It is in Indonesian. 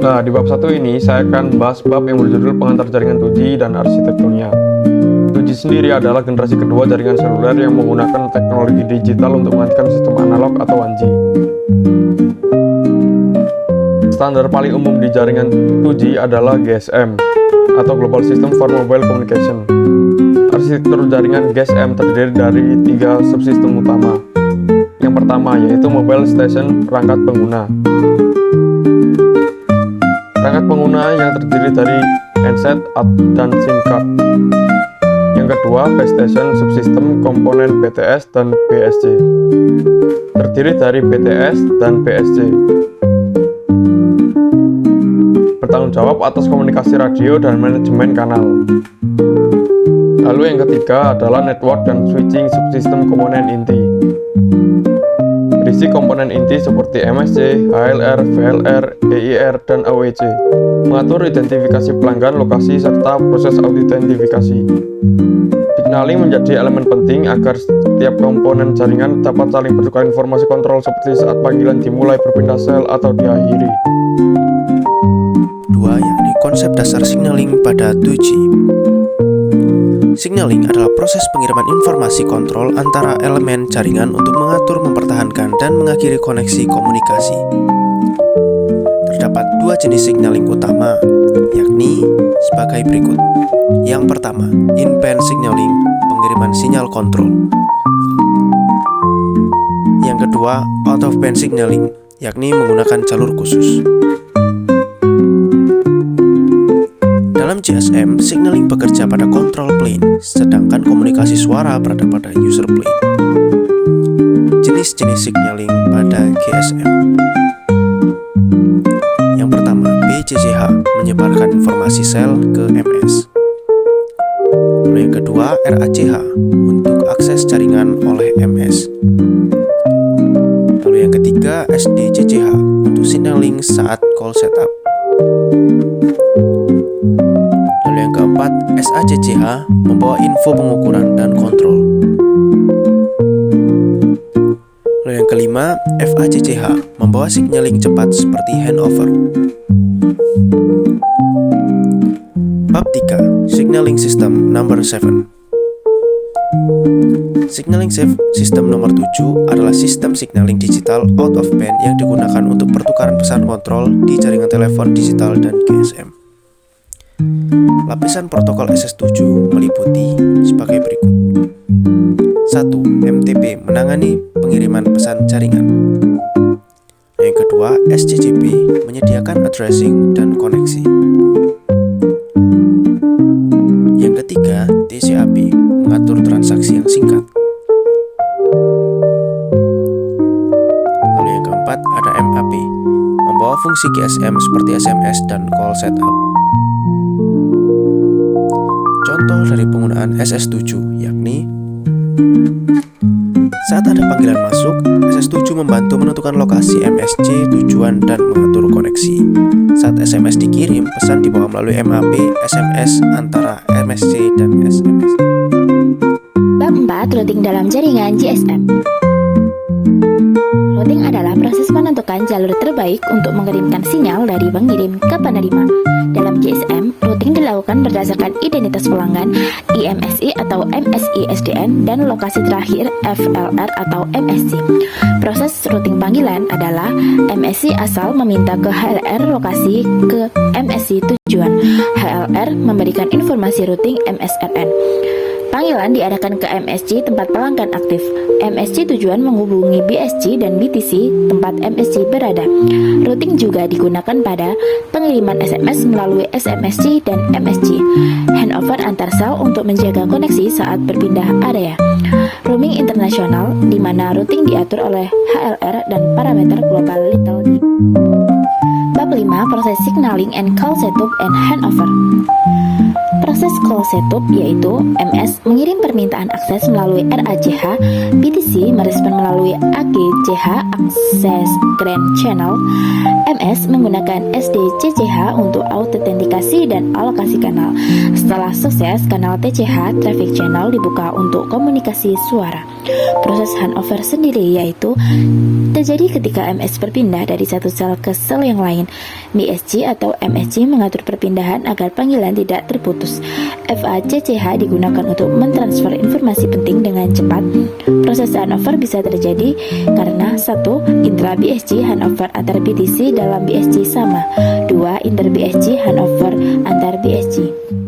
Nah, di bab 1 ini saya akan bahas bab yang berjudul pengantar jaringan 2G dan arsitekturnya. 2G sendiri adalah generasi kedua jaringan seluler yang menggunakan teknologi digital untuk menggantikan sistem analog atau 1G. Standar paling umum di jaringan 2G adalah GSM atau Global System for Mobile Communication. Arsitektur jaringan GSM terdiri dari 3 subsistem utama. Yang pertama yaitu Mobile Station perangkat pengguna. Perangkat pengguna yang terdiri dari handset dan SIM card. Yang kedua, base station subsistem komponen BTS dan BSC. Terdiri dari BTS dan BSC. Bertanggung jawab atas komunikasi radio dan manajemen kanal. Lalu yang ketiga adalah network dan switching subsistem komponen inti. Berisi komponen inti seperti MSC, HLR, VLR, EIR, dan AWC. Mengatur identifikasi pelanggan, lokasi, serta proses autentifikasi. Signaling menjadi elemen penting agar setiap komponen jaringan dapat saling bertukar informasi kontrol seperti saat panggilan dimulai, berpindah sel, atau diakhiri. 2. Yakni konsep dasar signaling pada 2G. Signaling adalah proses pengiriman informasi kontrol antara elemen jaringan untuk mengatur, mempertahankan, dan mengakhiri koneksi komunikasi. Terdapat 2 jenis signaling utama, yakni sebagai berikut. Yang pertama, in-band signaling, pengiriman sinyal kontrol. Yang kedua, out-of-band signaling, yakni menggunakan jalur khusus. Dalam GSM, signaling bekerja pada control plane, sedangkan komunikasi suara berada pada user plane. Jenis-jenis signaling pada GSM. Yang pertama, BCCH menyebarkan informasi sel ke MS. Lalu yang kedua, RACH untuk akses jaringan oleh MS. Lalu yang ketiga, SDCCH untuk signaling saat call setup. Lalu yang keempat, SACCH membawa info pengukuran dan kontrol. Lalu yang kelima, FACCH membawa signaling cepat seperti handover. Bab 3, Signaling System Number 7. Signaling System nomor 7 adalah sistem signaling digital out of band yang digunakan untuk pertukaran pesan kontrol di jaringan telepon digital dan GSM. Lapisan protokol SS7 meliputi sebagai berikut. 1. MTP menangani pengiriman pesan jaringan. Yang kedua, SCCP menyediakan addressing dan koneksi. Yang ketiga, TCAP mengatur transaksi yang singkat. Lalu yang keempat ada MAP, membawa fungsi GSM seperti SMS dan call setup. Contoh dari penggunaan SS7 yakni saat ada panggilan masuk, SS7 membantu menentukan lokasi MSC, tujuan, dan mengatur koneksi. Saat SMS dikirim, pesan dibawa melalui MAP SMS antara MSC dan SMS. Bab 4, routing dalam jaringan GSM. Routing adalah proses menentukan jalur terbaik untuk mengirimkan sinyal dari pengirim ke penerima. Dalam GSM, routing dilakukan berdasarkan identitas pelanggan, IMSI atau MSI SDN, dan lokasi terakhir FLR atau MSC. Proses routing panggilan adalah MSC asal meminta ke HLR lokasi ke MSC tujuan. HLR memberikan informasi routing MSRN. Panggilan diarahkan ke MSC tempat pelanggan aktif. MSC tujuan menghubungi BSC dan BTC tempat MSC berada. Routing juga digunakan pada pengiriman SMS melalui SMSC dan MSC. Handover antar sel untuk menjaga koneksi saat berpindah area. Roaming internasional di mana routing diatur oleh HLR dan parameter global little d. Bab 5, proses signaling and call setup and handover. Proses call setup yaitu MS mengirim permintaan akses melalui RACH, BTC merespon melalui AGCH Access Grant Channel, MS menggunakan SDCCH untuk autentikasi dan alokasi kanal. Setelah sukses, kanal TCH Traffic Channel dibuka untuk komunikasi suara. Proses handover sendiri yaitu terjadi ketika MS berpindah dari satu sel ke sel yang lain. BSC atau MSC mengatur perpindahan agar panggilan tidak terputus. FACCH digunakan untuk mentransfer informasi penting dengan cepat. Proses handover bisa terjadi karena 1. Intra BSC handover antar BTC dalam BSC sama. 2. Inter BSC handover antar BSC.